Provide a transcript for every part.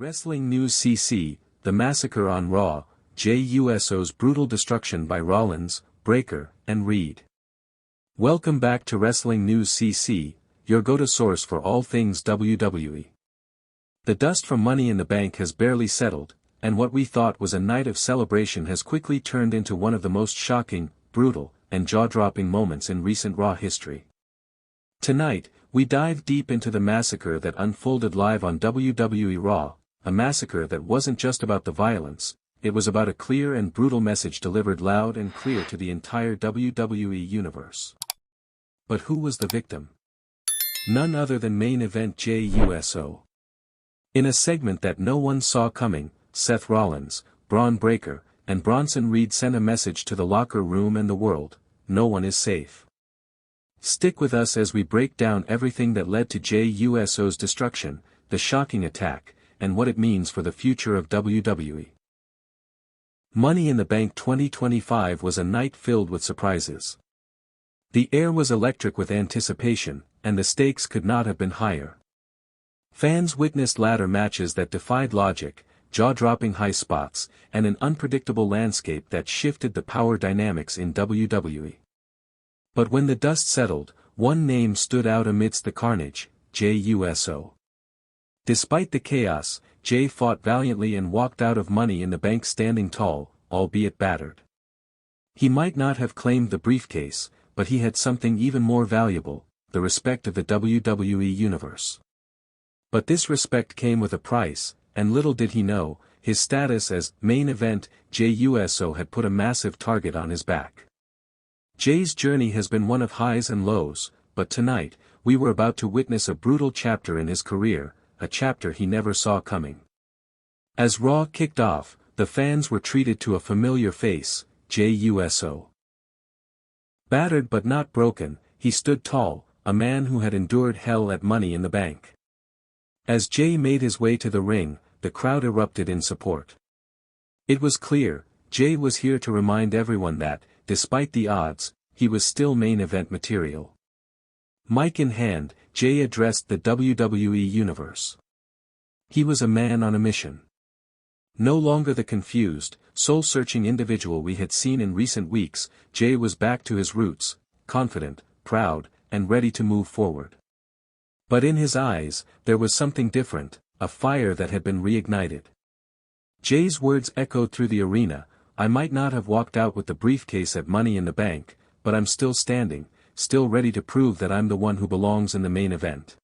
Wrestling News CC, The Massacre on Raw, Jey Uso's brutal destruction by Rollins, Breakker, and Reed. Welcome back to Wrestling News CC, your go-to source for all things WWE. The dust from Money in the Bank has barely settled, and what we thought was a night of celebration has quickly turned into one of the most shocking, brutal, and jaw-dropping moments in recent Raw history. Tonight, we dive deep into the massacre that unfolded live on WWE Raw, a massacre that wasn't just about the violence, it was about a clear and brutal message delivered loud and clear to the entire WWE universe. But who was the victim? None other than main event Jey Uso. In a segment that no one saw coming, Seth Rollins, Bron Breakker, and Bronson Reed sent a message to the locker room and the world: no one is safe. Stick with us as we break down everything that led to Jey Uso's destruction, the shocking attack, and what it means for the future of WWE. Money in the Bank 2025 was a night filled with surprises. The air was electric with anticipation, and the stakes could not have been higher. Fans witnessed ladder matches that defied logic, jaw-dropping high spots, and an unpredictable landscape that shifted the power dynamics in WWE. But when the dust settled, one name stood out amidst the carnage: Jey Uso. Despite the chaos, Jey fought valiantly and walked out of Money in the Bank standing tall, albeit battered. He might not have claimed the briefcase, but he had something even more valuable: the respect of the WWE Universe. But this respect came with a price, and little did he know, his status as main event Jey Uso had put a massive target on his back. Jey's journey has been one of highs and lows, but tonight, we were about to witness a brutal chapter in his career, a chapter he never saw coming. As Raw kicked off, the fans were treated to a familiar face: Jey Uso. Battered but not broken, he stood tall, a man who had endured hell at Money in the Bank. As Jey made his way to the ring, the crowd erupted in support. It was clear, Jey was here to remind everyone that, despite the odds, he was still main event material. Mic in hand, Jey addressed the WWE Universe. He was a man on a mission. No longer the confused, soul-searching individual we had seen in recent weeks, Jey was back to his roots, confident, proud, and ready to move forward. But in his eyes, there was something different, a fire that had been reignited. Jey's words echoed through the arena: I might not have walked out with the briefcase at Money in the Bank, but I'm still standing, still ready to prove that I'm the one who belongs in the main event.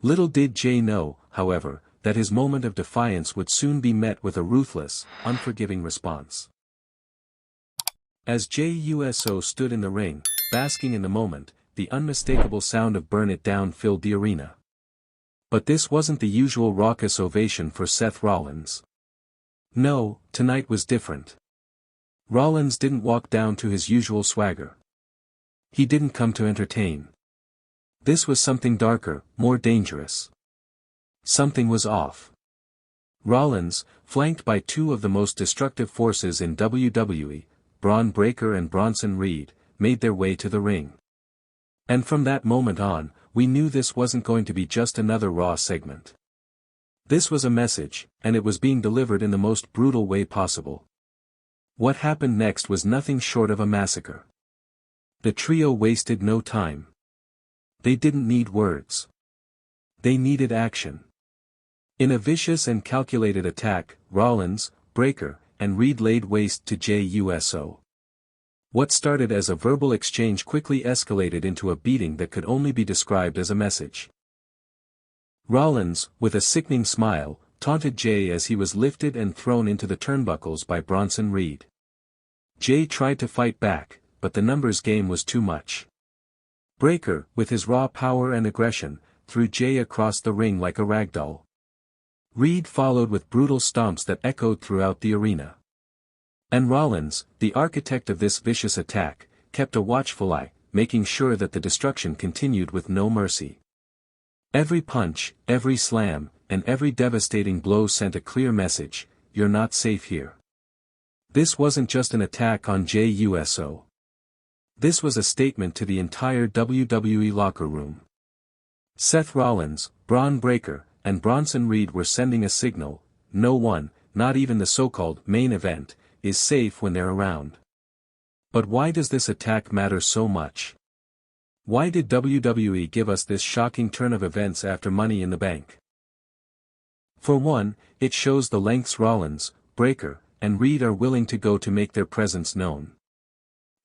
Little did Jey know, however, that his moment of defiance would soon be met with a ruthless, unforgiving response. As Jey Uso stood in the ring, basking in the moment, the unmistakable sound of "Burn It Down" filled the arena. But this wasn't the usual raucous ovation for Seth Rollins. No, tonight was different. Rollins didn't walk down to his usual swagger. He didn't come to entertain. This was something darker, more dangerous. Something was off. Rollins, flanked by two of the most destructive forces in WWE, Bron Breakker and Bronson Reed, made their way to the ring. And from that moment on, we knew this wasn't going to be just another Raw segment. This was a message, and it was being delivered in the most brutal way possible. What happened next was nothing short of a massacre. The trio wasted no time. They didn't need words. They needed action. In a vicious and calculated attack, Rollins, Breakker, and Reed laid waste to Jey Uso. What started as a verbal exchange quickly escalated into a beating that could only be described as a message. Rollins, with a sickening smile, taunted Jey as he was lifted and thrown into the turnbuckles by Bronson Reed. Jey tried to fight back, but the numbers game was too much. Breakker, with his raw power and aggression, threw Jey across the ring like a ragdoll. Reed followed with brutal stomps that echoed throughout the arena. And Rollins, the architect of this vicious attack, kept a watchful eye, making sure that the destruction continued with no mercy. Every punch, every slam, and every devastating blow sent a clear message: you're not safe here. This wasn't just an attack on Jey Uso. This was a statement to the entire WWE locker room. Seth Rollins, Bron Breakker, and Bronson Reed were sending a signal: no one, not even the so-called main event, is safe when they're around. But why does this attack matter so much? Why did WWE give us this shocking turn of events after Money in the Bank? For one, it shows the lengths Rollins, Breakker, and Reed are willing to go to make their presence known.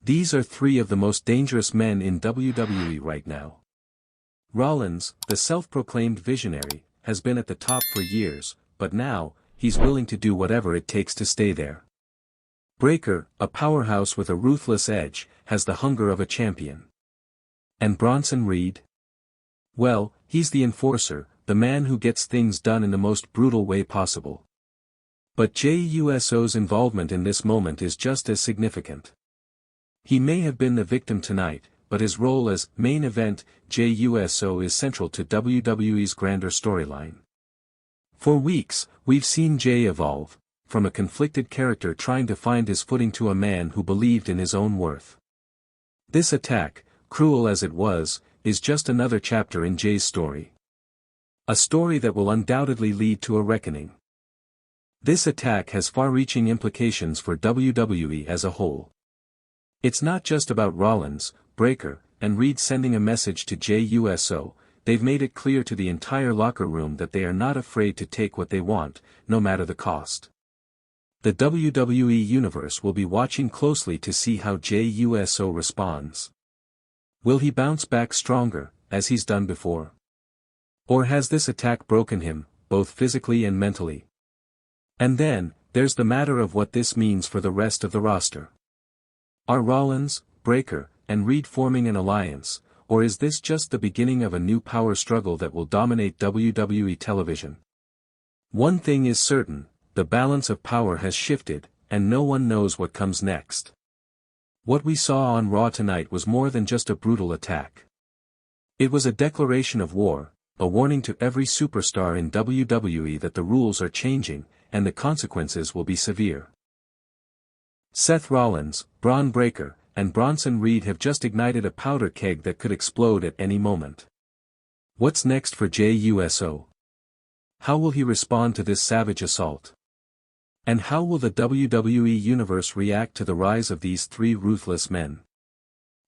These are three of the most dangerous men in WWE right now. Rollins, the self-proclaimed visionary, has been at the top for years, but now, he's willing to do whatever it takes to stay there. Breakker, a powerhouse with a ruthless edge, has the hunger of a champion. And Bronson Reed? Well, he's the enforcer, the man who gets things done in the most brutal way possible. But Jey Uso's involvement in this moment is just as significant. He may have been the victim tonight, but his role as main event Jey Uso is central to WWE's grander storyline. For weeks, we've seen Jey evolve, from a conflicted character trying to find his footing to a man who believed in his own worth. This attack, cruel as it was, is just another chapter in Jey's story. A story that will undoubtedly lead to a reckoning. This attack has far-reaching implications for WWE as a whole. It's not just about Rollins, Breakker, and Reed sending a message to Jey Uso. They've made it clear to the entire locker room that they are not afraid to take what they want, no matter the cost. The WWE Universe will be watching closely to see how Jey Uso responds. Will he bounce back stronger, as he's done before? Or has this attack broken him, both physically and mentally? And then, there's the matter of what this means for the rest of the roster. Are Rollins, Breakker, and Reed forming an alliance, or is this just the beginning of a new power struggle that will dominate WWE television? One thing is certain: the balance of power has shifted, and no one knows what comes next. What we saw on Raw tonight was more than just a brutal attack. It was a declaration of war, a warning to every superstar in WWE that the rules are changing, and the consequences will be severe. Seth Rollins, Bron Breakker, and Bronson Reed have just ignited a powder keg that could explode at any moment. What's next for Jey Uso? How will he respond to this savage assault? And how will the WWE Universe react to the rise of these three ruthless men?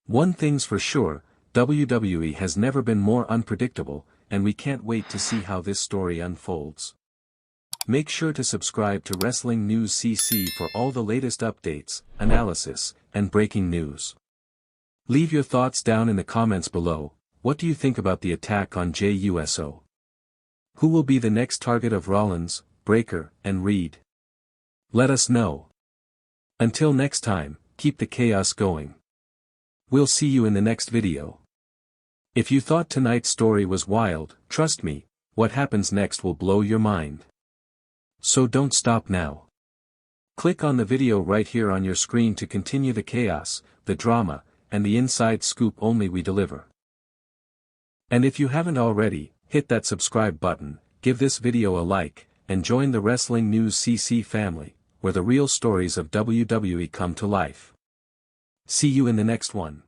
One thing's for sure: WWE has never been more unpredictable, and we can't wait to see how this story unfolds. Make sure to subscribe to Wrestling News CC for all the latest updates, analysis, and breaking news. Leave your thoughts down in the comments below. What do you think about the attack on Jey Uso? Who will be the next target of Rollins, Breakker, and Reed? Let us know. Until next time, keep the chaos going. We'll see you in the next video. If you thought tonight's story was wild, trust me, what happens next will blow your mind. So don't stop now. Click on the video right here on your screen to continue the chaos, the drama, and the inside scoop only we deliver. And if you haven't already, hit that subscribe button, give this video a like, and join the Wrestling News CC family, where the real stories of WWE come to life. See you in the next one.